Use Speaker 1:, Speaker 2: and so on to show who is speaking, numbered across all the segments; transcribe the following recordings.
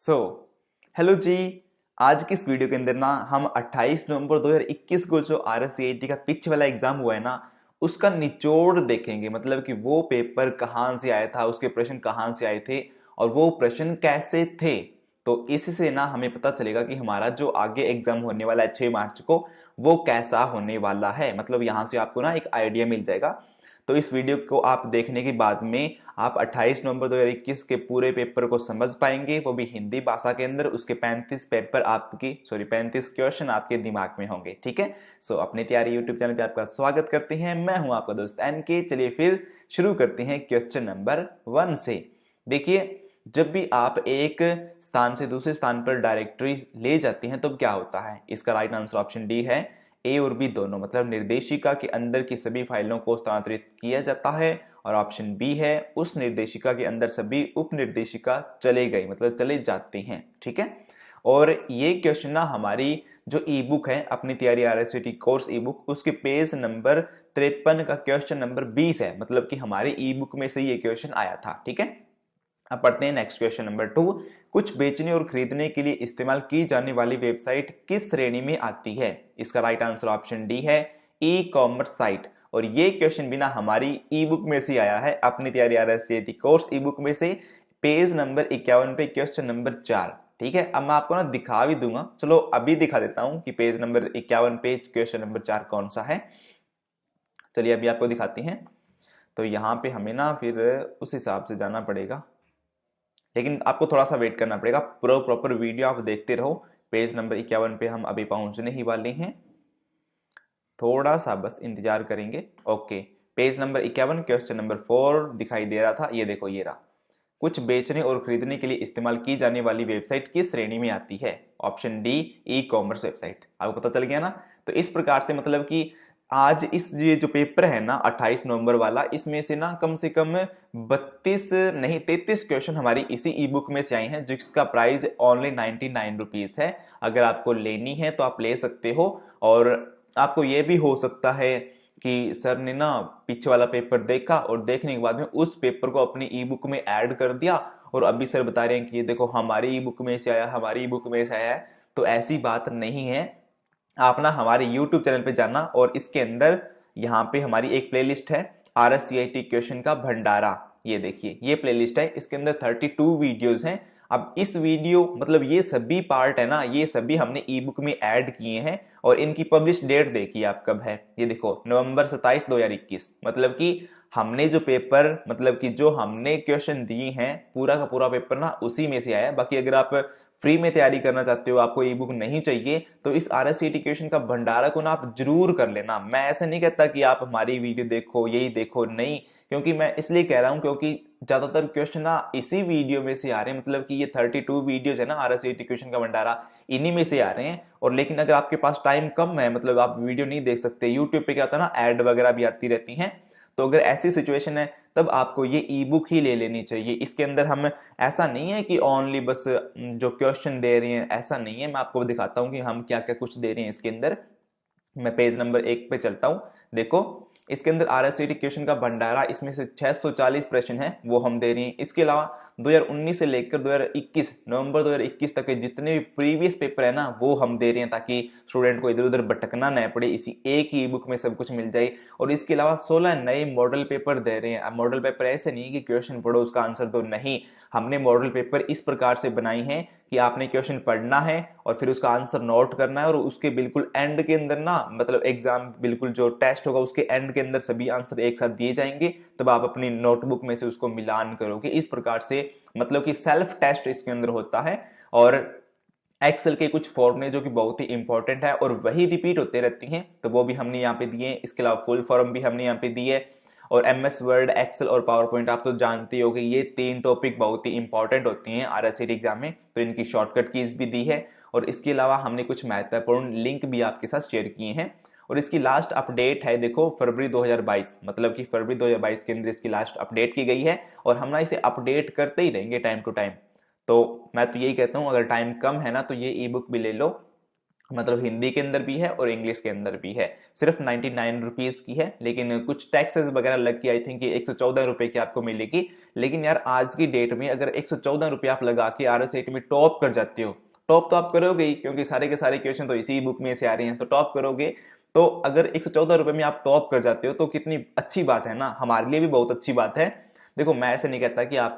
Speaker 1: So hello जी। आज की इस वीडियो के अंदर ना हम 28 नवंबर 2021 को जो RSCAT का पिच वाला एग्जाम हुआ है ना उसका निचोड़ देखेंगे। मतलब कि वो पेपर कहाँ से आया था, उसके प्रश्न कहाँ से आए थे और वो प्रश्न कैसे थे। तो इससे ना हमें पता चलेगा कि हमारा जो आगे एग्जाम होने वाला है 6 मार्च को वो कैसा होने वाला है। मतलब यहाँ से आपको ना एक आइडिया मिल जाएगा। तो इस वीडियो को आप देखने के बाद में आप 28 नवंबर 2021 के पूरे पेपर को समझ पाएंगे, वो भी हिंदी भाषा के अंदर। उसके 35 क्वेश्चन आपके दिमाग में होंगे। ठीक है। सो अपनी तैयारी यूट्यूब चैनल पे आपका स्वागत करते हैं। मैं हूं आपका दोस्त NK। चलिए फिर शुरू करते हैं क्वेश्चन नंबर 1 से। देखिए, जब भी आप एक स्थान से दूसरे स्थान पर डायरेक्टरी ले जाते हैं तो क्या होता है। इसका राइट आंसर ऑप्शन डी है। ए और बी दोनों, मतलब निर्देशिका के अंदर की सभी फाइलों को स्थानांतरित किया जाता है। और ऑप्शन बी है उस निर्देशिका के अंदर सभी उप निर्देशिका चले गए, मतलब चले जाते हैं। ठीक है। और ये क्वेश्चन ना हमारी जो ई बुक है अपनी तैयारी RSCT कोर्स ई बुक, उसके पेज नंबर 53 का क्वेश्चन नंबर 20 है। मतलब कि हमारी ई बुक में से ये क्वेश्चन आया था। ठीक है। अब पढ़ते हैं नेक्स्ट क्वेश्चन नंबर 2। कुछ बेचने और खरीदने के लिए इस्तेमाल की जाने वाली वेबसाइट किस श्रेणी में आती है। इसका राइट आंसर ऑप्शन डी है ई कॉमर्स साइट। और ये क्वेश्चन भी ना हमारी ई बुक में से आया है, अपनी तैयारी RSCT कोर्स ई बुक में से, पेज नंबर 51 पे क्वेश्चन नंबर 4। ठीक है। अब मैं आपको ना दिखा भी दूंगा, चलो अभी दिखा देता हूं कि पेज नंबर 51 पे क्वेश्चन नंबर 4 कौन सा है। चलिए अभी आपको दिखाते हैं। तो यहाँ पे हमें ना फिर उस हिसाब से जाना पड़ेगा, लेकिन आपको थोड़ा सा वेट करना पड़ेगा। प्रॉपर वीडियो आप देखते रहो। पेज नंबर 51 पे हम अभी पहुंचने ही वाले हैं, थोड़ा सा बस इंतजार करेंगे। Okay, page number 51 question number 4 दिखाई दे रहा था, ये देखो ये रहा। कुछ बेचने और खरीदने के लिए इस्तेमाल की जाने वाली वेबसाइट किस श्रेणी में आती है। Option D e commerce website. आपको पता चल गया ना। तो इस प्रकार से मतलब कि आज इस ये जो पेपर है ना 28 नवंबर वाला, इसमें से ना कम से कम 32 नहीं 33 क्वेश्चन हमारी इसी ई बुक में से आए हैं, जिसका प्राइस ओनली 99 रुपीज है। अगर आपको लेनी है तो आप ले सकते हो। और आपको ये भी हो सकता है कि सर ने ना पीछे वाला पेपर देखा और देखने के बाद में उस पेपर को अपनी ई बुक में ऐड कर दिया और अभी सर बता रहे हैं कि ये देखो हमारी ई बुक में से आया, हमारी ई बुक में से आया है। तो ऐसी बात नहीं है। आप ना हमारे YouTube चैनल पे जाना और इसके अंदर यहाँ पे हमारी एक प्लेलिस्ट है RSCAT क्वेश्चन का भंडारा। ये देखिए ये प्लेलिस्ट है, इसके अंदर 32 वीडियोस हैं। अब इस वीडियो मतलब ये सभी पार्ट है ना, ये सभी हमने ई बुक में ऐड किए हैं। और इनकी पब्लिश डेट देखिए आप कब है, ये देखो नवंबर 27 2021। मतलब कि हमने जो पेपर मतलब कि जो हमने क्वेश्चन दिए हैं पूरा का पूरा पेपर ना उसी में से आया है। बाकी अगर आप फ्री में तैयारी करना चाहते हो, आपको ई बुक नहीं चाहिए, तो इस RSCAT क्वेश्चन का भंडारा को ना आप जरूर कर लेना। मैं ऐसा नहीं कहता कि आप हमारी वीडियो देखो यही देखो, नहीं। क्योंकि मैं इसलिए कह रहा हूं क्योंकि ज्यादातर क्वेश्चन ना इसी वीडियो में से आ रहे हैं। मतलब कि ये 32 वीडियोज है ना RSCAT क्वेश्चन का भंडारा, इन्हीं में से आ रहे हैं। और लेकिन अगर आपके पास टाइम कम है, मतलब आप वीडियो नहीं देख सकते, यूट्यूब पे क्या होता है ना ऐड वगैरह भी आती रहती हैं, तो अगर ऐसी सिचुएशन है तब आपको ये ई बुक ही ले लेनी चाहिए। इसके अंदर हम ऐसा नहीं है कि ओनली बस जो क्वेश्चन दे रहे हैं, ऐसा नहीं है। मैं आपको दिखाता हूं कि हम क्या क्या कुछ दे रहे हैं इसके अंदर। मैं पेज नंबर 1 पे चलता हूं। देखो इसके अंदर RSCAT क्वेश्चन का भंडारा, इसमें से 640 प्रश्न है वो हम दे रहे हैं। इसके अलावा 2019 से लेकर 2021 नवंबर 2021 तक के जितने भी प्रीवियस पेपर है ना वो हम दे रहे हैं, ताकि स्टूडेंट को इधर उधर भटकना न पड़े, इसी एक ही बुक में सब कुछ मिल जाए। और इसके अलावा 16 नए मॉडल पेपर दे रहे हैं। अब मॉडल पेपर ऐसे नहीं कि क्वेश्चन पढ़ो उसका आंसर दो, नहीं। हमने मॉडल पेपर इस प्रकार से बनाई है कि आपने क्वेश्चन पढ़ना है और फिर उसका आंसर नोट करना है, और उसके बिल्कुल एंड के अंदर ना मतलब एग्जाम बिल्कुल जो टेस्ट होगा उसके एंड के अंदर सभी आंसर एक साथ दिए जाएंगे, तब आप अपनी नोटबुक में से उसको मिलान करोगे। इस प्रकार से मतलब कि सेल्फ टेस्ट इसके अंदर होता है। और एक्सेल के कुछ फॉर्मूले जो कि बहुत ही इंपॉर्टेंट है और वही रिपीट होते रहती हैं, तो वो भी हमने यहाँ पे दिए हैं। इसके अलावा फुल फॉर्म भी हमने यहाँ पे दिए है। और MS वर्ड, एक्सेल और पावर पॉइंट आप तो जानते हो कि ये 3 टॉपिक बहुत ही इंपॉर्टेंट होती हैं RSCAT एग्जाम में, तो इनकी शॉर्टकट कीज भी दी है। और इसके अलावा हमने कुछ महत्वपूर्ण लिंक भी आपके साथ शेयर किए हैं। और इसकी लास्ट अपडेट है देखो फरवरी 2022, मतलब कि फरवरी 2022 के अंदर इसकी लास्ट अपडेट की गई है। और हम ना इसे अपडेट करते ही रहेंगे टाइम टू टाइम। तो मैं तो यही कहता हूं अगर टाइम कम है ना तो ये ई बुक भी ले लो। मतलब हिंदी के अंदर भी है और इंग्लिश के अंदर भी है। सिर्फ 99 रुपीज की है, लेकिन कुछ टैक्सेस वगैरह लग के आई थिंक 114 रुपए की आपको मिलेगी। लेकिन यार आज की डेट में अगर 114 रुपये आप लगा के RSAT में टॉप कर जाते हो, टॉप तो आप करोगे ही क्योंकि सारे के सारे क्वेश्चन तो इसी बुक में से आ रहे हैं, तो टॉप करोगे। तो अगर 114 रुपये में आप टॉप कर जाते हो तो कितनी अच्छी बात है ना, हमारे लिए भी बहुत अच्छी बात है। देखो मैं ऐसे नहीं कहता कि आप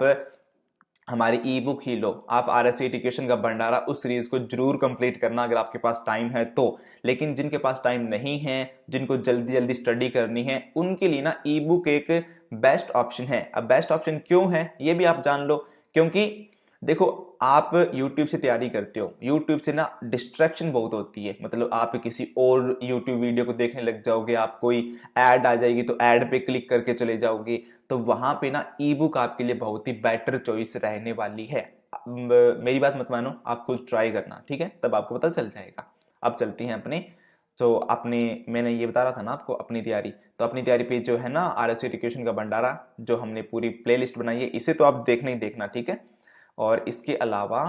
Speaker 1: हमारी ई बुक ही लो, आप RSAT एजुकेशन का भंडारा उस सीरीज को जरूर कंप्लीट करना अगर आपके पास टाइम है तो। लेकिन जिनके पास टाइम नहीं है, जिनको जल्दी जल्दी स्टडी करनी है, उनके लिए ना ई बुक एक बेस्ट ऑप्शन है। अब बेस्ट ऑप्शन क्यों है ये भी आप जान लो, क्योंकि देखो आप YouTube से तैयारी करते हो, YouTube से ना डिस्ट्रैक्शन बहुत होती है, मतलब आप किसी और YouTube वीडियो को देखने लग जाओगे, आप कोई ऐड आ जाएगी तो ऐड पे क्लिक करके चले जाओगे, तो वहां पे ना ई बुक आपके लिए बहुत ही बेटर चॉइस रहने वाली है। मेरी बात मत मानो, आप खुद ट्राई करना, ठीक है, तब आपको पता चल जाएगा। अब चलती हैं अपने, तो अपने मैंने ये बता रहा था ना आपको अपनी तैयारी, तो अपनी तैयारी पे जो है ना RSAT एजुकेशन का भंडारा जो हमने पूरी प्लेलिस्ट बनाई है, इसे तो आप देखना ही देखना, ठीक है। और इसके अलावा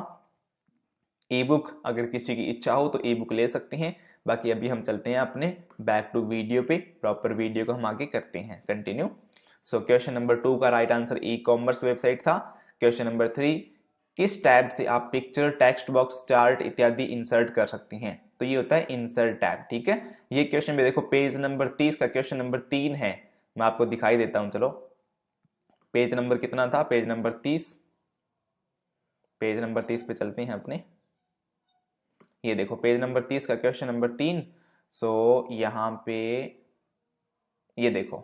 Speaker 1: ई बुक अगर किसी की इच्छा हो तो ई बुक ले सकते हैं। बाकी अभी हम चलते हैं अपने बैक टू वीडियो पे, प्रॉपर वीडियो को हम आगे करते हैं कंटिन्यू। सो क्वेश्चन नंबर 2 का right answer e commerce website था। क्वेश्चन नंबर 3, किस टैब से आप पिक्चर, टेक्स्ट बॉक्स, चार्ट इत्यादि इंसर्ट कर सकती हैं? तो ये होता है इंसर्ट टैब, ठीक है। ये क्वेश्चन में देखो पेज नंबर 30 का क्वेश्चन नंबर 3 है, मैं आपको दिखाई देता हूं। चलो पेज नंबर कितना था, पेज नंबर 30, पेज नंबर 30 पे चलते हैं अपने। ये देखो पेज नंबर 30 का क्वेश्चन नंबर 3। सो यहाँ पे ये देखो,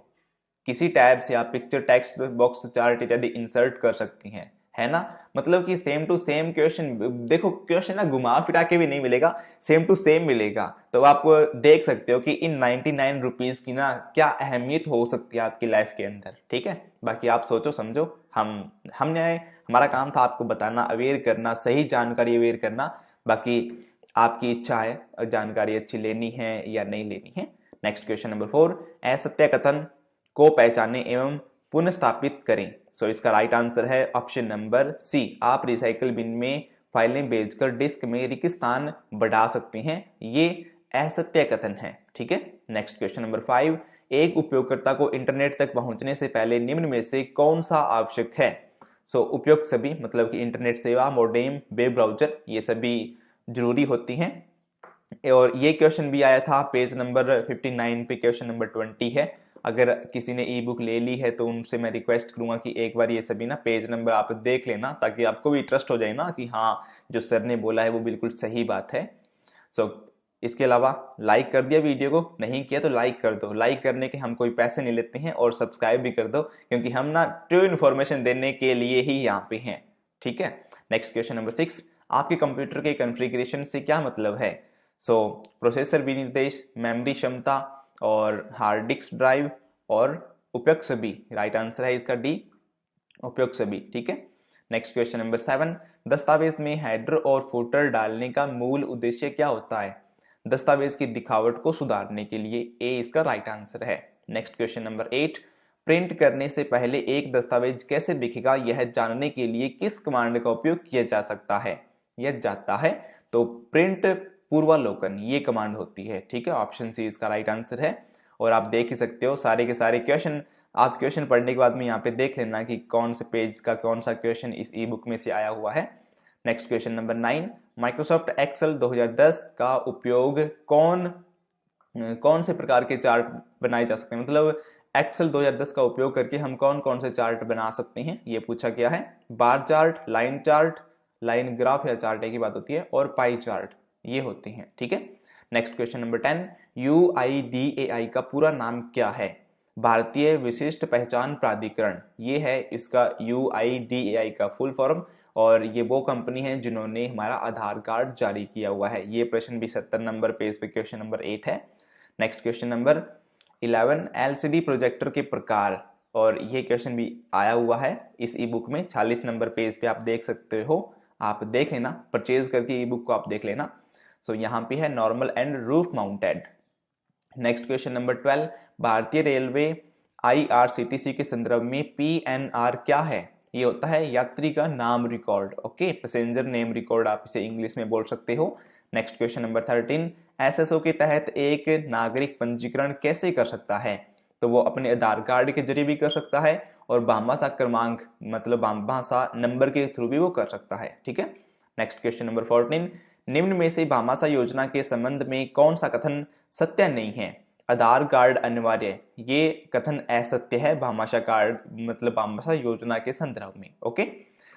Speaker 1: किसी टैब से आप पिक्चर, टेक्स्ट बॉक्स, चार्ट इत्यादि इंसर्ट कर सकती हैं, है ना। मतलब कि सेम टू सेम क्वेश्चन, देखो क्वेश्चन ना घुमा फिरा के भी नहीं मिलेगा, सेम टू सेम मिलेगा। तो आप देख सकते हो कि इन 99 रुपीज की ना क्या अहमियत हो सकती है आपकी लाइफ के अंदर, ठीक है। बाकी आप सोचो समझो, हमने हमारा काम था आपको बताना, अवेयर करना, सही जानकारी अवेयर करना। बाकी आपकी इच्छा है जानकारी अच्छी लेनी है या नहीं लेनी है। नेक्स्ट क्वेश्चन नंबर 4, असत्य कथन को पहचाने एवं पुनर्स्थापित करें। सो इसका राइट आंसर है ऑप्शन नंबर सी, आप रिसाइकल बिन में फाइलें भेजकर डिस्क में रिक्त स्थान बढ़ा सकते हैं, ये असत्य कथन है, ठीक है। नेक्स्ट क्वेश्चन नंबर 5, एक उपयोगकर्ता को इंटरनेट तक पहुंचने से पहले निम्न में से कौन सा आवश्यक है? सो उपयुक्त सभी, मतलब कि इंटरनेट सेवा, मॉडेम, वेब ब्राउजर, ये सभी जरूरी होती हैं। और ये क्वेश्चन भी आया था पेज नंबर 59 पे, क्वेश्चन नंबर 20 है। अगर किसी ने ई बुक ले ली है तो उनसे मैं रिक्वेस्ट करूंगा कि एक बार ये सभी ना पेज नंबर आप देख लेना, ताकि आपको भी ट्रस्ट हो जाए ना कि हाँ जो सर ने बोला है वो बिल्कुल सही बात है। सो इसके अलावा लाइक कर दिया वीडियो को, नहीं किया तो लाइक कर दो, लाइक करने के हम कोई पैसे नहीं लेते हैं, और सब्सक्राइब भी कर दो क्योंकि हम ना ट्रू इन्फॉर्मेशन देने के लिए ही यहाँ पे हैं, ठीक है। नेक्स्ट क्वेश्चन नंबर 6, आपके कंप्यूटर के कॉन्फ़िगरेशन से क्या मतलब है? सो प्रोसेसर विनिर्देश, मेमोरी क्षमता और हार्ड डिस्क ड्राइव और उपयुक्त सभी, राइट आंसर है इसका डी, उपयुक्त सभी, ठीक है। नेक्स्ट क्वेश्चन नंबर 7, दस्तावेज में हेडर और फुटर डालने का मूल उद्देश्य क्या होता है? दस्तावेज की दिखावट को सुधारने के लिए, ए इसका राइट आंसर है। नेक्स्ट क्वेश्चन नंबर 8, प्रिंट करने से पहले एक दस्तावेज कैसे दिखेगा यह जानने के लिए किस कमांड का उपयोग किया जा सकता है? यह जाता है तो प्रिंट पूर्वावलोकन ये कमांड होती है, ठीक है। ऑप्शन सी इसका राइट आंसर है। और आप देख ही सकते हो सारे के सारे क्वेश्चन, आप क्वेश्चन पढ़ने के बाद में यहाँ पे देख लेना कि कौन से पेज का कौन सा क्वेश्चन इस ई बुक में से आया हुआ है। Next question number 9, Microsoft Excel 2010 का उपयोग कौन से प्रकार के चार्ट बनाए जा सकते हैं? मतलब एक्सेल 2010 का उपयोग करके हम कौन कौन से चार्ट बना सकते हैं, ये पूछा गया है। बार चार्ट, लाइन ग्राफ या चार्ट एक ही बात होती है, और पाई चार्ट, ये होते हैं, ठीक है। नेक्स्ट क्वेश्चन नंबर 10, UIDAI का पूरा नाम क्या है? भारतीय विशिष्ट पहचान प्राधिकरण, ये है इसका UIDAI का फुल फॉर्म, और ये वो कंपनी है जिन्होंने हमारा आधार कार्ड जारी किया हुआ है। ये प्रश्न भी 70 नंबर पेज पे क्वेश्चन नंबर 8 है। Next question number 11, LCD projector के प्रकार, और ये क्वेश्चन भी आया हुआ है इस ई बुक में, 46 नंबर पेज पे आप देख सकते हो, आप देख लेना, परचेज करके ई बुक को आप देख लेना। सो यहाँ पे है normal and roof mounted. Next question number 12, भारतीय रेलवे IRCTC के संदर्भ में PNR क्या है? ये होता है यात्री का नाम record, okay, passenger name record आप इसे इंग्लिश में बोल सकते हो। नेक्स्ट क्वेश्चन नंबर 13, एसएसओ के तहत एक नागरिक पंजीकरण कैसे कर सकता है? तो वो अपने आधार कार्ड के जरिए भी कर सकता है और भामाशाह क्रमांक मतलब भामाशाह नंबर के थ्रू भी वो कर सकता है। ठीक है। नेक्स्ट क्वेश्चन नंबर 14, निम्न में से भामाशाह योजना के संबंध में कौन सा कथन सत्य नहीं है? आधार कार्ड अनिवार्य, ये कथन असत्य है भामाशाह कार्ड मतलब भामाशाह योजना के संदर्भ में। ओके,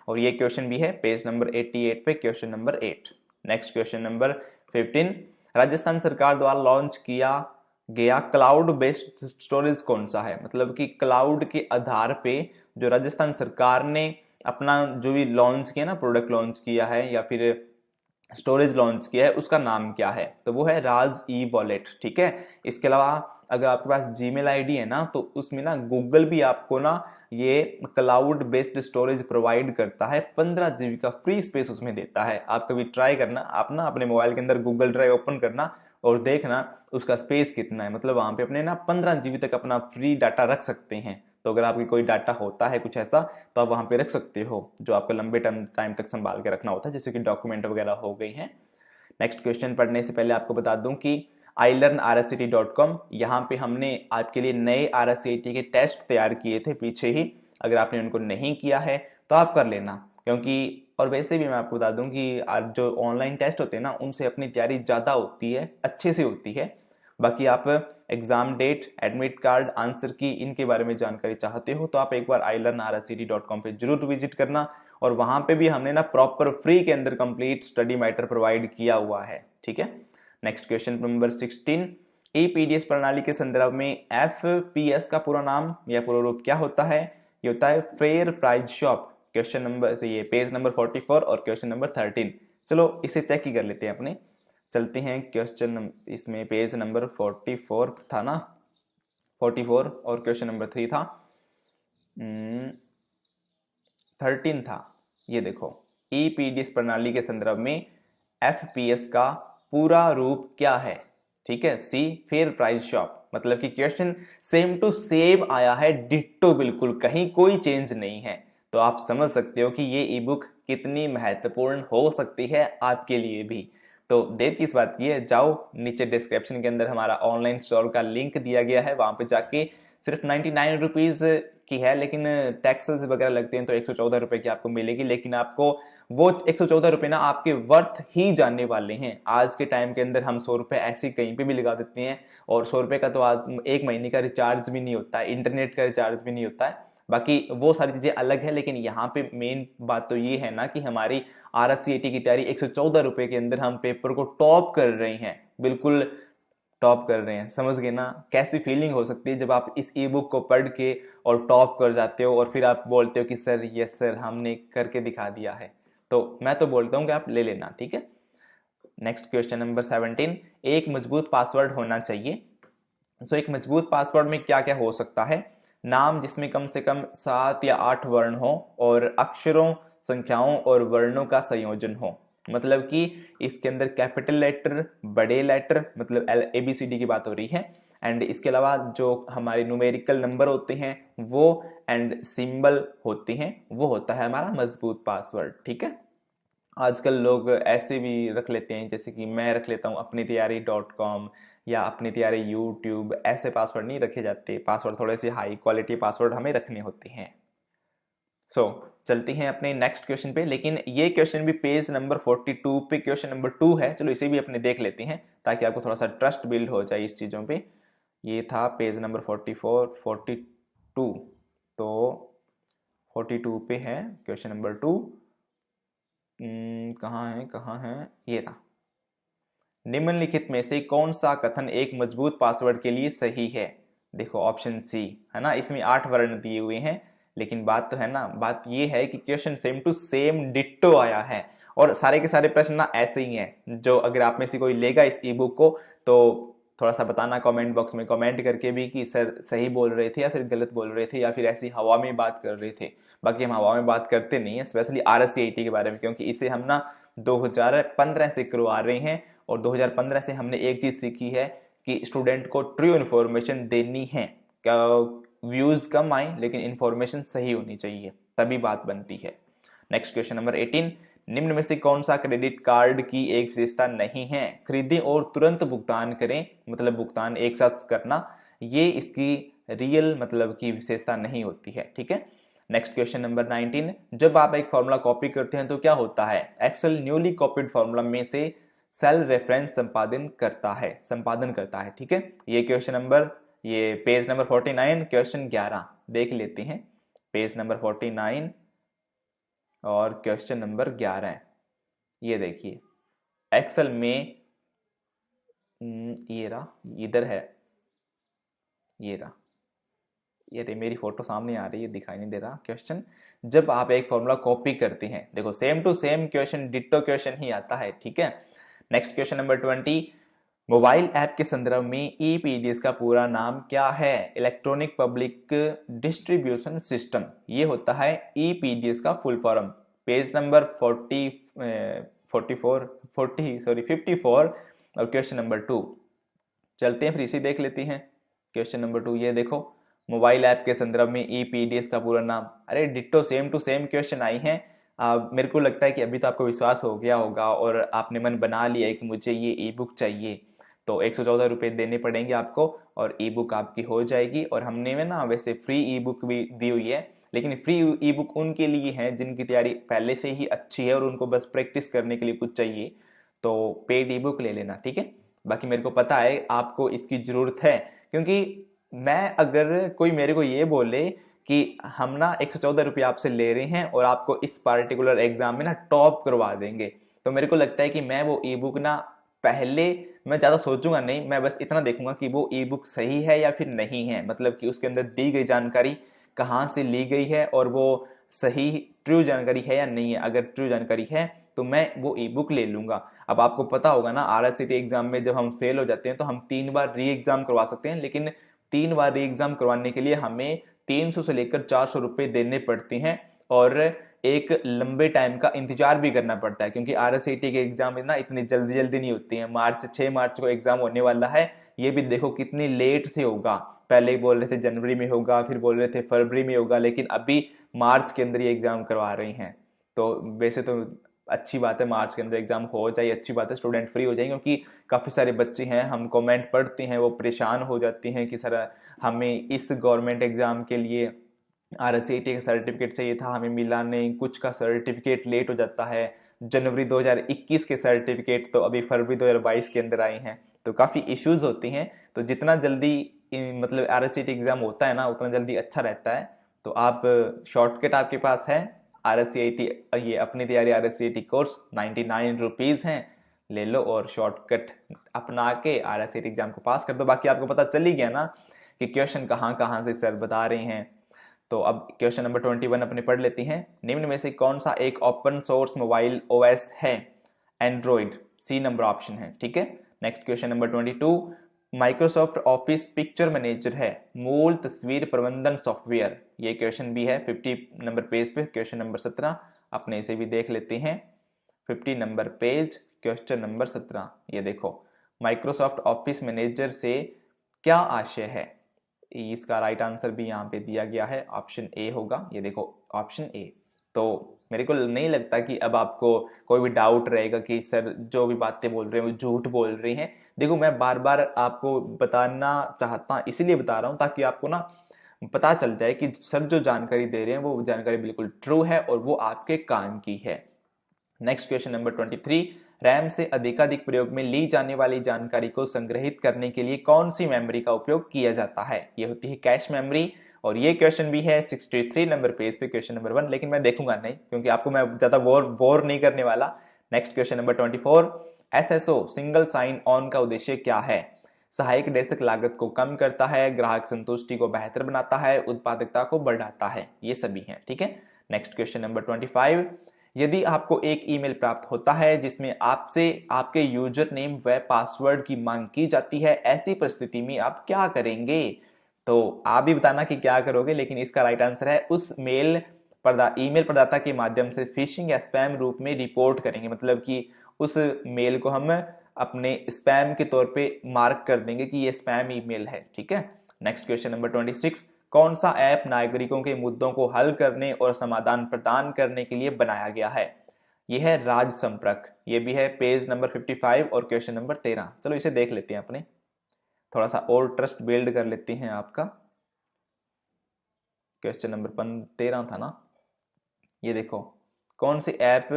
Speaker 1: और ये क्वेश्चन भी है पेज नंबर 88 पे, question number 8। Next question number 15, Rajasthan सरकार द्वारा लॉन्च किया गया क्लाउड बेस्ड स्टोरेज कौन सा है? मतलब कि क्लाउड के आधार पे जो राजस्थान सरकार ने अपना जो भी लॉन्च किया ना, प्रोडक्ट लॉन्च किया है या फिर स्टोरेज लॉन्च किया है, उसका नाम क्या है? तो वो है राज ई वॉलेट। ठीक है। इसके अलावा अगर आपके पास जीमेल आईडी है ना, तो उसमें ना गूगल भी आपको ना ये क्लाउड बेस्ड स्टोरेज प्रोवाइड करता है, 15 GB का फ्री स्पेस उसमें देता है। आप कभी ट्राई करना, आप ना अपने मोबाइल के अंदर गूगल ड्राइव ओपन करना और देखना उसका स्पेस कितना है। मतलब वहां पे अपने ना 15 GB तक अपना फ्री डाटा रख सकते हैं। तो अगर आपकी कोई डाटा होता है कुछ ऐसा, तो आप वहां पे रख सकते हो जो आपको लंबे टाइम तक संभाल के रखना होता है, जैसे कि डॉक्यूमेंट वगैरह हो गई हैं। नेक्स्ट क्वेश्चन पढ़ने से पहले आपको बता दूं कि ilearnrcty.com, यहाँ पे हमने आपके लिए नए RSCT के टेस्ट तैयार किए थे पीछे ही। अगर आपने उनको नहीं किया है तो आप कर लेना, क्योंकि और वैसे भी मैं आपको बता दूं कि जो ऑनलाइन टेस्ट होते हैं ना, उनसे अपनी तैयारी ज़्यादा होती है, अच्छे से होती है। बाकी आप exam date, admit card, answer key, इनके बारे में जानकारी चाहते हो तो आप एक बार ilearnrcty.com पे जरूर विजिट करना। और वहां पे भी हमने ना प्रॉपर फ्री के अंदर कंप्लीट स्टडी मैटर प्रोवाइड किया हुआ है। ठीक है। नेक्स्ट क्वेश्चन नंबर 16, ईपीडीएस प्रणाली के संदर्भ में एफपीएस का पूरा नाम या पूरा रूप क्या होता है? ये होता है fair price shop. Question number से ये पेज नंबर 44 और क्वेश्चन नंबर 13। चलो इसे चेक ही कर लेते हैं अपने। चलते हैं क्वेश्चन, इसमें पेज नंबर 44 था ना, 44 और क्वेश्चन नंबर 3 था, 13 था। ये देखो, ईपीडीएस प्रणाली के संदर्भ में एफपीएस का पूरा रूप क्या है? ठीक है, सी फेयर प्राइस शॉप। मतलब कि क्वेश्चन सेम टू सेम आया है, डिट्टो, बिल्कुल कहीं कोई चेंज नहीं है। तो आप समझ सकते हो कि ये ई बुक कितनी महत्वपूर्ण हो सकती है आपके लिए भी। तो देर किस बात की है, जाओ नीचे डिस्क्रिप्शन के अंदर हमारा ऑनलाइन स्टोर का लिंक दिया गया है, वहां पे जाके सिर्फ 99 रुपीज की है, लेकिन टैक्सेस वगैरह लगते हैं तो 114 रुपए की आपको मिलेगी। लेकिन आपको वो 114 रुपए ना आपके वर्थ ही जानने वाले हैं। आज के टाइम के अंदर हम 100 रुपए ऐसे कहीं पे भी लगा देते हैं, और 100 रुपए का तो आज एक महीने का रिचार्ज भी नहीं होता है, इंटरनेट का रिचार्ज भी नहीं होता है। बाकी वो सारी चीजें अलग है, लेकिन यहाँ पे मेन बात तो ये है ना कि हमारी RSCT की तैयारी 114 रुपए के अंदर हम पेपर को टॉप कर रहे हैं, बिल्कुल टॉप कर रहे हैं। समझ गए ना कैसी फीलिंग हो सकती है जब आप इस ई बुक को पढ़ के और टॉप कर जाते हो और फिर आप बोलते हो कि सर यस सर हमने करके दिखा दिया है। तो मैं तो बोलता हूँ कि आप ले लेना। ठीक है। नेक्स्ट क्वेश्चन नंबर 17, एक मजबूत पासवर्ड होना चाहिए। सो एक मजबूत पासवर्ड में क्या क्या हो सकता है? नाम जिसमें कम से कम 7 या 8 वर्ण हो, और अक्षरों, संख्याओं और वर्णों का संयोजन हो। मतलब कि इसके अंदर कैपिटल लेटर, बड़े लेटर, मतलब ABCD की बात हो रही है, एंड इसके अलावा जो हमारे न्यूमेरिकल नंबर होते हैं वो, एंड सिंबल होते हैं, वो होता है हमारा मजबूत पासवर्ड। ठीक है। आजकल लोग ऐसे भी रख लेते हैं, जैसे कि मैं रख लेता हूँ अपनी तैयारी .com या अपनी तैयारी YouTube, ऐसे पासवर्ड नहीं रखे जाते। पासवर्ड थोड़े से हाई क्वालिटी पासवर्ड हमें रखने होते हैं। चलते हैं अपने नेक्स्ट क्वेश्चन पे, लेकिन ये क्वेश्चन भी पेज नंबर 42 पे क्वेश्चन नंबर 2 है। चलो इसे भी अपने देख लेते हैं ताकि आपको थोड़ा सा ट्रस्ट बिल्ड हो जाए इस चीज़ों पे। ये था पेज नंबर 44, 42, तो 42 पे है क्वेश्चन नंबर 2। कहाँ है, ये था। निम्नलिखित में से कौन सा कथन एक मजबूत पासवर्ड के लिए सही है? देखो ऑप्शन सी है ना, इसमें 8 वर्ण दिए हुए हैं, लेकिन बात तो है ना, बात ये है कि question same to same ditto आया है, और सारे के सारे प्रश्न ना ऐसे ही हैं। जो अगर आप में से कोई लेगा इस ई बुक को तो थोड़ा सा बताना कमेंट बॉक्स में कमेंट करके भी कि सर सही बोल रहे थे या फिर गलत बोल रहे थे या फिर ऐसी हवा में बात कर रहे थे। बाकी हम हवा में बात करते नहीं है, स्पेशली RSCT के बारे में, क्योंकि इसे हम ना 2015 से करवा रहे हैं, और 2015 से हमने एक चीज सीखी है कि स्टूडेंट को ट्रू इन्फॉर्मेशन देनी है। क्या व्यूज कम आए लेकिन इन्फॉर्मेशन सही होनी चाहिए, तभी बात बनती है। नेक्स्ट क्वेश्चन नंबर 18, निम्न में से कौन सा क्रेडिट कार्ड की एक विशेषता नहीं है? खरीदें और तुरंत भुगतान करें, मतलब भुगतान एक साथ करना, ये इसकी रियल मतलब की विशेषता नहीं होती है। ठीक है, नेक्स्ट क्वेश्चन नंबर 19, जब आप एक फॉर्मूला कॉपी करते हैं तो क्या होता है? एक्सेल न्यूली कॉपीड फॉर्मूला में से सेल रेफरेंस संपादन करता है। ठीक है, ये क्वेश्चन नंबर, ये पेज नंबर 49 क्वेश्चन 11 देख लेते हैं। पेज नंबर 49 और क्वेश्चन नंबर 11 है, ये देखिए एक्सेल में ये रहा, इधर है, ये रहा, ये मेरी फोटो सामने आ रही है, दिखाई नहीं दे रहा क्वेश्चन। जब आप एक फॉर्मूला कॉपी करते हैं, देखो same to same question, ditto question ही आता है। ठीक है, next question number 20, mobile app के संदर्भ में ईपीडीएस का पूरा नाम क्या है? इलेक्ट्रॉनिक पब्लिक डिस्ट्रीब्यूशन सिस्टम, ये होता है ईपीडीएस का फुल फॉर्म। पेज नंबर 54 और क्वेश्चन नंबर 2 चलते हैं, फिर इसी देख लेते हैं। क्वेश्चन नंबर 2 ये देखो, मोबाइल ऐप के संदर्भ में ईपीडीएस का पूरा नाम। अरे ditto same to same question आई हैं। मेरे को लगता है कि अभी तो आपको विश्वास हो गया होगा और आपने मन बना लिया है कि मुझे ये ई बुक चाहिए, तो 114 रुपये देने पड़ेंगे आपको और ई बुक आपकी हो जाएगी। और हमने में ना वैसे फ्री ई बुक भी दी हुई है, लेकिन फ्री ई बुक उनके लिए है जिनकी तैयारी पहले से ही अच्छी है और उनको बस प्रैक्टिस करने के लिए कुछ चाहिए, तो पेड ई बुक ले लेना। ठीक है, बाकी मेरे को पता है आपको इसकी ज़रूरत है, क्योंकि मैं अगर कोई मेरे को ये बोले कि हम ना 114 रुपये आपसे ले रहे हैं और आपको इस पार्टिकुलर एग्जाम में ना टॉप करवा देंगे, तो मेरे को लगता है कि मैं वो ई बुक ना पहले मैं ज़्यादा सोचूंगा नहीं, मैं बस इतना देखूंगा कि वो ई बुक सही है या फिर नहीं है, मतलब कि उसके अंदर दी गई जानकारी कहाँ से ली गई है और वो सही ट्रू जानकारी है या नहीं है। अगर ट्रू जानकारी है तो मैं वो ई बुक ले लूंगा। अब आपको पता होगा ना, आरआरसीटी एग्जाम में जब हम फेल हो जाते हैं तो हम 3 बार री एग्जाम करवा सकते हैं, लेकिन 3 बार री एग्जाम करवाने के लिए हमें 300 से लेकर 400 रुपये देने पड़ते हैं और एक लंबे टाइम का इंतजार भी करना पड़ता है, क्योंकि आरआरसीटी के एग्जाम ना इतनी जल्दी जल्दी नहीं होती है। 6 मार्च को एग्जाम होने वाला है, ये भी देखो कितनी लेट से होगा। पहले बोल रहे थे जनवरी में होगा, फिर बोल रहे थे फरवरी में होगा, लेकिन अभी मार्च के अंदर ये एग्जाम करवा रहे हैं। तो वैसे तो अच्छी बात है, मार्च के अंदर एग्जाम हो जाए, अच्छी बात है, स्टूडेंट फ्री हो जाएंगे, क्योंकि काफ़ी सारे बच्चे हैं, हम कमेंट पढ़ते हैं, वो परेशान हो जाते हैं कि सर हमें इस गवर्नमेंट एग्जाम के लिए आरआरसीटी का सर्टिफिकेट चाहिए था, हमें मिला नहीं, कुछ का सर्टिफिकेट लेट हो जाता है, जनवरी 2021 के सर्टिफिकेट तो अभी फरवरी 2022 के अंदर आए हैं, तो काफ़ी इश्यूज होती हैं। तो जितना जल्दी मतलब आरआरसीटी एग्जाम होता है ना, उतना जल्दी अच्छा रहता है। तो आप शॉर्टकट आपके पास है, आरआरसीटी, ये अपनी तैयारी आरआरसीटी कोर्स 99 रुपीज़ हैं, ले लो और शॉर्टकट अपना के आरआरसीटी एग्जाम को पास कर दो। बाकी आपको पता चल ही गया ना कि क्वेश्चन कहाँ कहाँ से सर बता रहे हैं। तो अब क्वेश्चन नंबर 21 अपने पढ़ लेते हैं। निम्न में से कौन सा एक ओपन सोर्स मोबाइल ओएस है? एंड्रॉइड, सी नंबर ऑप्शन है। ठीक है, next question number 22, Microsoft office picture manager है मूल तस्वीर प्रबंधन सॉफ्टवेयर, ये क्वेश्चन भी है 50 नंबर पेज पे, क्वेश्चन नंबर 17 अपने इसे भी देख लेते हैं। 50 नंबर पेज क्वेश्चन नंबर 17, ये देखो, माइक्रोसॉफ्ट ऑफिस मैनेजर से क्या आशय है? इसका राइट आंसर भी यहाँ पे दिया गया है, ऑप्शन ए होगा, ये देखो ऑप्शन ए। तो मेरे को नहीं लगता कि अब आपको कोई भी डाउट रहेगा कि सर जो भी बातें बोल रहे हैं वो झूठ बोल रहे हैं। देखो मैं बार बार आपको बताना चाहता, इसीलिए बता रहा हूँ ताकि आपको ना पता चल जाए कि सर जो जानकारी दे रहे हैं वो जानकारी बिल्कुल ट्रू है और वो आपके काम की है। नेक्स्ट क्वेश्चन नंबर 23, रैम से अधिकाधिक प्रयोग में ली जाने वाली जानकारी को संग्रहित करने के लिए कौन सी मेमोरी का उपयोग किया जाता है? ये होती है कैश मेमोरी, और ये क्वेश्चन भी है 63 नंबर पेज पे, क्वेश्चन नंबर 1, लेकिन मैं देखूंगा नहीं क्योंकि आपको मैं ज्यादा बोर नहीं करने वाला। Next question number 24, SSO single sign on का उद्देश्य क्या है? सहायक डेस्क लागत को कम करता है, ग्राहक संतुष्टि को बेहतर बनाता है, उत्पादकता को बढ़ाता है, ये सभी हैं। ठीक है, नेक्स्ट क्वेश्चन नंबर 25, यदि आपको एक ईमेल प्राप्त होता है जिसमें आपसे आपके यूजर नेम व पासवर्ड की मांग की जाती है, ऐसी परिस्थिति में आप क्या करेंगे? तो आप भी बताना कि क्या करोगे, लेकिन इसका राइट आंसर है उस ईमेल प्रदाता के माध्यम से फिशिंग या स्पैम रूप में रिपोर्ट करेंगे, मतलब कि उस मेल को हम अपने स्पैम के तौर पे मार्क कर देंगे कि ये स्पैम ईमेल है। ठीक है, नेक्स्ट क्वेश्चन नंबर 26, कौन सा ऐप नागरिकों के मुद्दों को हल करने और समाधान प्रदान करने के लिए बनाया गया है? ये है राज संपर्क, ये भी है पेज नंबर 55 और क्वेश्चन नंबर 13। चलो इसे देख लेते हैं अपने, थोड़ा सा और ट्रस्ट बिल्ड कर लेते हैं आपका। क्वेश्चन नंबर 13 था ना, ये देखो, कौन से ऐप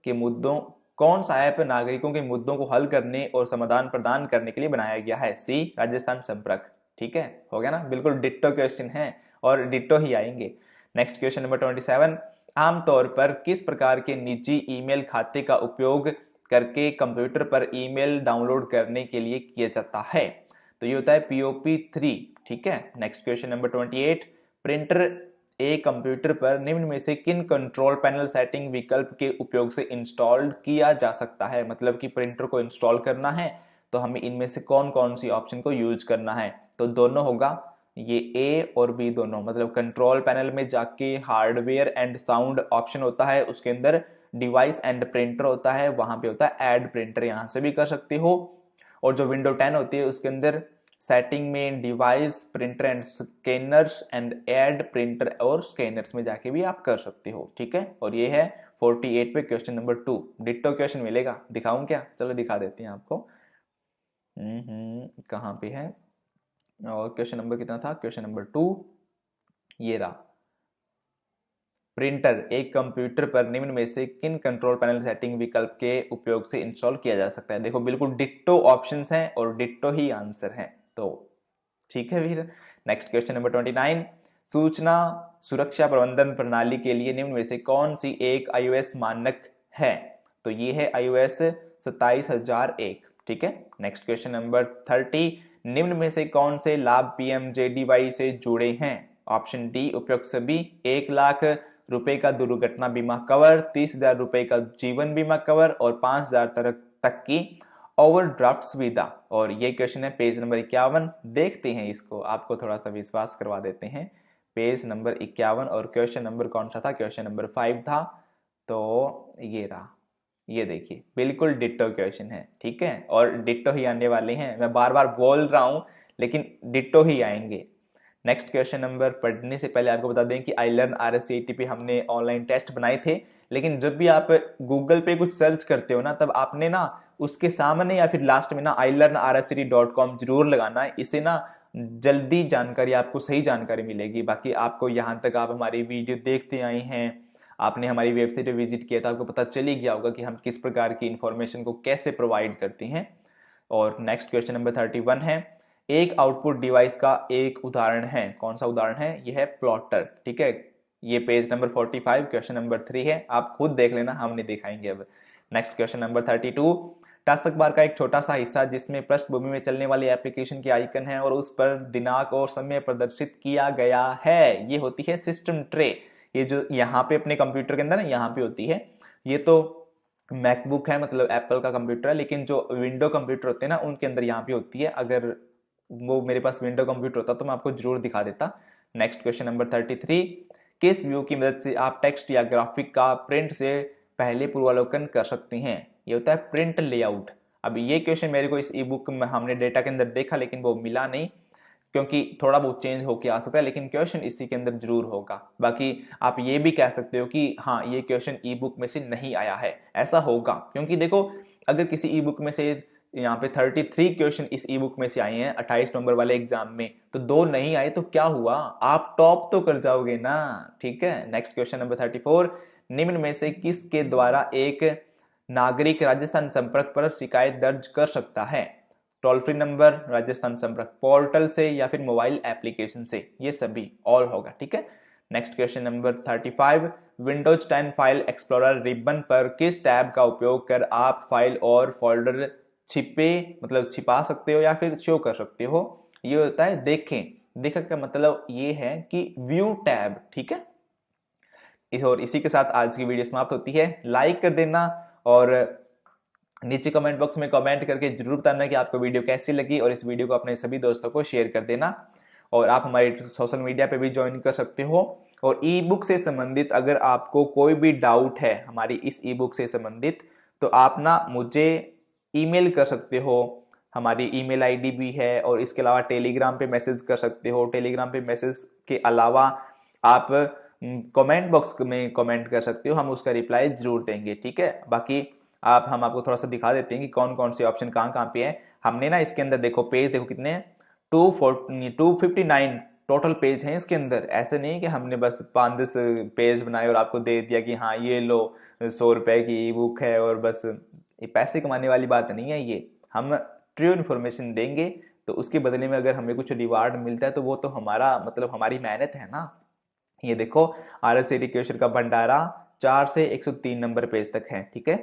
Speaker 1: के मुद्दों कौन सा ऐप नागरिकों के मुद्दों को हल करने और समाधान प्रदान करने के लिए बनाया गया है? सी राजस्थान संपर्क। ठीक है, हो गया ना, बिल्कुल डिट्टो क्वेश्चन है और डिट्टो ही आएंगे। नेक्स्ट क्वेश्चन नंबर 27, आमतौर पर किस प्रकार के निजी ईमेल खाते का उपयोग करके कंप्यूटर पर ईमेल डाउनलोड करने के लिए किया जाता है? तो ये होता है POP3। ठीक है, नेक्स्ट क्वेश्चन नंबर 28, प्रिंटर एक कंप्यूटर पर निम्न में से किन कंट्रोल पैनल सेटिंग विकल्प के उपयोग से इंस्टॉल किया जा सकता है? मतलब कि प्रिंटर को इंस्टॉल करना है तो हमें इनमें से कौन कौन सी ऑप्शन को यूज करना है? तो दोनों होगा, ये ए और बी दोनों। मतलब कंट्रोल पैनल में जाके हार्डवेयर एंड साउंड ऑप्शन होता है, उसके अंदर डिवाइस एंड प्रिंटर होता है, वहां पे होता है ऐड प्रिंटर, यहां से भी कर सकते हो। और जो विंडो 10 होती है उसके अंदर सेटिंग में device printer and scanners and add printer और स्कैनर्स में जाके भी आप कर सकते हो। ठीक है, और ये है 48 पे क्वेश्चन नंबर 2। डिट्टो क्वेश्चन मिलेगा, दिखाऊं क्या? चलो दिखा देते हैं आपको। कहाँ पे है, और क्वेश्चन नंबर कितना था? क्वेश्चन नंबर 2 ये रहा। प्रिंटर एक कंप्यूटर पर निम्न में से किन कंट्रोल पैनल सेटिंग विकल्प के उपयोग से इंस्टॉल किया जा सकता है? देखो बिल्कुल डिट्टो ऑप्शंस हैं और डिट्टो ही आंसर है, तो ठीक है फिर। नेक्स्ट क्वेश्चन नंबर 29, सूचना सुरक्षा प्रबंधन प्रणाली के लिए निम्न में से कौन सी एक iOS मानक है? तो ये है iOS 27001। ठीक है, नेक्स्ट क्वेश्चन नंबर 30, निम्न में से कौन से लाभ PMJDY से जुड़े हैं? ऑप्शन डी उपयुक्त सभी, 1 लाख रुपए का दुर्घटना बीमा कवर, 30,000 रुपए का जीवन बीमा कवर और 5,000 तक की ओवरड्राफ्ट सुविधा। और ये क्वेश्चन है पेज नंबर 51। देखते हैं इसको, आपको थोड़ा सा विश्वास करवा देते हैं। पेज नंबर 51 और क्वेश्चन नंबर कौन सा था? क्वेश्चन नंबर 5 था। तो ये रहा, ये देखिए बिल्कुल डिट्टो क्वेश्चन है। ठीक है, और डिट्टो ही आने वाले हैं, मैं बार बार बोल रहा हूं लेकिन डिट्टो ही आएंगे। नेक्स्ट क्वेश्चन नंबर पढ़ने से पहले आपको बता दें कि iLearn RSCET पे हमने ऑनलाइन टेस्ट बनाए थे, लेकिन जब भी आप गूगल पे कुछ सर्च करते हो ना, तब आपने ना उसके सामने या फिर लास्ट में ना ilearnrscet.com जरूर लगाना है। इससे ना जल्दी जानकारी, आपको सही जानकारी मिलेगी। बाकी आपको यहाँ तक आप हमारी वीडियो देखते आए हैं, आपने हमारी वेबसाइट पे विजिट किया, तो आपको पता चल ही गया होगा कि हम किस प्रकार की इंफॉर्मेशन को कैसे प्रोवाइड करते हैं। और नेक्स्ट क्वेश्चन नंबर 31 है, एक आउटपुट डिवाइस का एक उदाहरण है। कौन सा उदाहरण है? यह है प्लॉटर। ठीक है, ये पेज नंबर 45 क्वेश्चन नंबर 3 है, आप खुद देख लेना, हम नहीं दिखाएंगे अब। Next question number 32, task bar का एक छोटा सा हिस्सा जिसमें पृष्ठभूमि में चलने वाली एप्लीकेशन की आइकन है और उस पर दिनांक और समय प्रदर्शित किया गया है, ये होती है सिस्टम ट्रे। ये जो यहाँ पे अपने कंप्यूटर के अंदर ना यहाँ पे होती है, ये तो मैकबुक है, मतलब एप्पल का कंप्यूटर है, लेकिन जो विंडो कंप्यूटर होते हैं ना उनके अंदर यहाँ पे होती है। अगर वो मेरे पास विंडो कंप्यूटर होता तो मैं आपको जरूर दिखा देता। नेक्स्ट क्वेश्चन नंबर 33, किस व्यू की मदद से आप टेक्स्ट या ग्राफिक का प्रिंट से पहले पूर्वावलोकन कर सकते हैं? ये होता है प्रिंट लेआउट। अब ये क्वेश्चन मेरे को इस ई बुक में हमने डेटा के अंदर देखा, लेकिन वो मिला नहीं क्योंकि थोड़ा बहुत चेंज होके आ सकता है, लेकिन क्वेश्चन इसी के अंदर जरूर होगा। बाकी आप ये भी कह सकते हो कि हाँ ये क्वेश्चन ई बुक में से नहीं आया है, ऐसा होगा क्योंकि देखो अगर किसी ई बुक में से यहाँ पे 33 क्वेश्चन इस ई बुक में से आए हैं 28 नंबर वाले एग्जाम में, तो 2 नहीं आए तो क्या हुआ, आप टॉप तो कर जाओगे ना। ठीक है, नेक्स्ट क्वेश्चन नंबर 34, निम्न में से किसके द्वारा एक नागरिक राजस्थान संपर्क पर शिकायत दर्ज कर सकता है? टोल फ्री नंबर, राजस्थान संपर्क पोर्टल से या फिर मोबाइल एप्लीकेशन से, ये सभी ऑल होगा। ठीक है, next question number 35, Windows 10 file explorer ribbon पर किस टैब का उपयोग कर आप फाइल और फोल्डर छिपा सकते हो या फिर शो कर सकते हो? ये होता है देखें। देखा का मतलब ये है कि व्यू टैब। ठीक है, और इसी के साथ आज की वीडियो समाप्त होती है। लाइक कर देना और नीचे कमेंट बॉक्स में कमेंट करके जरूर बताना कि आपको वीडियो कैसी लगी, और इस वीडियो को अपने सभी दोस्तों को शेयर कर देना। और आप हमारे सोशल मीडिया पे भी ज्वाइन कर सकते हो। और ई बुक से संबंधित अगर आपको कोई भी डाउट है हमारी इस ई बुक से संबंधित, तो आप ना मुझे ईमेल कर सकते हो, हमारी ईमेल आईडी भी है। और इसके अलावा टेलीग्राम पे मैसेज कर सकते हो। टेलीग्राम पे मैसेज के अलावा आप कमेंट बॉक्स में कमेंट कर सकते हो, हम उसका रिप्लाई जरूर देंगे, ठीक है। बाकी हम आपको थोड़ा सा दिखा देते हैं कि कौन कौन से ऑप्शन कहाँ कहाँ पे है। हमने ना इसके अंदर देखो पेज देखो कितने हैं, 259 टोटल पेज हैं इसके अंदर। ऐसे नहीं कि हमने बस 5-10 पेज बनाए और आपको दे दिया कि हाँ ये लो 100 रुपए की ई बुक है और बस। ये पैसे कमाने वाली बात नहीं है, ये हम ट्रू इन्फॉर्मेशन देंगे तो उसके बदले में अगर हमें कुछ रिवार्ड मिलता है तो वो तो हमारा मतलब हमारी मेहनत है ना। ये देखो RSCT क्वेश्चन का भंडारा 4 से 103 नंबर पेज तक है, ठीक है।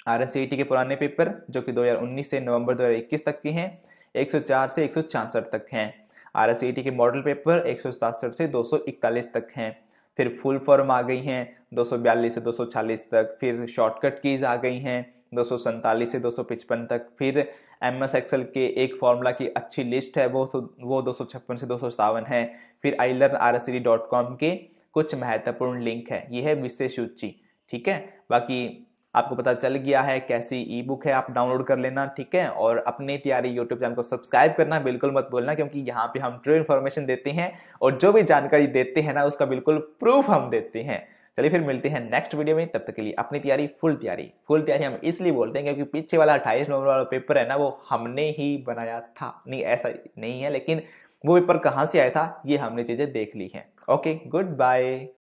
Speaker 1: RSCT के पुराने पेपर जो कि 2019 से नवंबर 2021 तक के हैं 104 से 166 तक हैं। RSCT के मॉडल पेपर 167 से 241 तक हैं। फिर फुल फॉर्म आ गई हैं 242 से 246 तक। फिर शॉर्टकट कीज आ गई हैं 247 से 255 तक। फिर MS एक्सेल के एक फॉर्मूला की अच्छी लिस्ट है वो 256 से 257 है। फिर ilearnrscd.com के कुछ महत्वपूर्ण लिंक है। ये है विशेष सूची, ठीक है। बाकी आपको पता चल गया है कैसी ई बुक है, आप डाउनलोड कर लेना, ठीक है। और अपनी तैयारी यूट्यूब चैनल को सब्सक्राइब करना बिल्कुल मत भूलना, क्योंकि यहाँ पे हम ट्रू इन्फॉर्मेशन देते हैं और जो भी जानकारी देते हैं ना उसका बिल्कुल प्रूफ हम देते हैं। चलिए फिर मिलते हैं नेक्स्ट वीडियो में, तब तक के लिए अपनी तैयारी फुल तैयारी हम इसलिए बोलते हैं क्योंकि पीछे वाला 28 नवंबर वाला पेपर है ना वो हमने ही बनाया था। नहीं ऐसा नहीं है, लेकिन वो पेपर कहाँ से आया था ये हमने चीजें देख ली हैं। Okay, good bye.